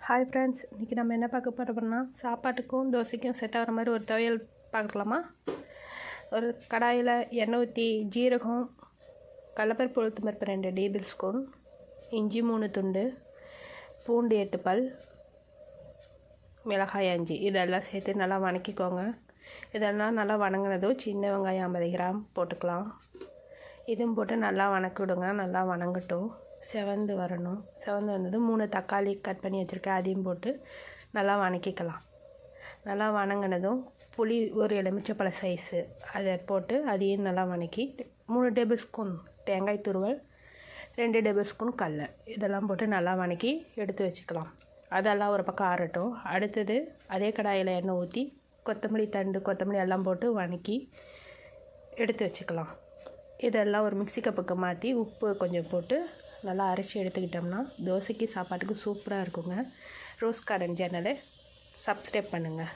Hi friends, இன்றைக்கி நம்ம என்ன பார்க்க போகிறோம்னா சாப்பாட்டுக்கும் தோசைக்கும் செட் ஆகிற மாதிரி ஒரு துவையல் பார்க்கலாமா. ஒரு கடாயில் எண்ணெய் ஊற்றி ஜீரகம், கடலைப்பருப்பு, உளுத்தம் பருப்பு 2 டேபிள் ஸ்பூன், இஞ்சி 3 துண்டு, பூண்டு 8 பல், மிளகாய் 5 இதெல்லாம் சேர்த்து நல்லா வணக்கிக்கோங்க. இதெல்லாம் நல்லா வணங்கினதும் சின்ன வெங்காயம் 50 கிராம் போட்டுக்கலாம். இதுவும் போட்டு நல்லா வணக்கி விடுங்க. நல்லா வணங்கட்டும், செவந்து வரணும். செவந்து வந்தது 3 தக்காளி கட் பண்ணி வச்சுருக்கேன், அதையும் போட்டு நல்லா வணக்கிக்கலாம். நல்லா வணங்கினதும் புளி ஒரு எலுமிச்சப்பழ சைஸு அதை போட்டு அதையும் நல்லா வணக்கி 3 டேபிள் ஸ்பூன் தேங்காய் துருவல், 2 டேபிள் ஸ்பூன் கடலை இதெல்லாம் போட்டு நல்லா வணக்கி எடுத்து வச்சுக்கலாம். அதெல்லாம் ஒரு பக்கம் ஆறட்டும். அடுத்தது அதே கடாயில் எண்ணெய் ஊற்றி கொத்தமல்லி தண்டு, கொத்தமல்லி எல்லாம் போட்டு வணக்கி எடுத்து வச்சுக்கலாம். இதெல்லாம் ஒரு மிக்ஸி கப்புக்கு மாற்றி உப்பு கொஞ்சம் போட்டு நல்லா அரைச்சி எடுத்துக்கிட்டோம்னா தோசைக்கு சாப்பாட்டுக்கு சூப்பராக இருக்குங்க. ரோஸ் கார்டன் சேனலை சப்ஸ்கிரைப் பண்ணுங்கள்.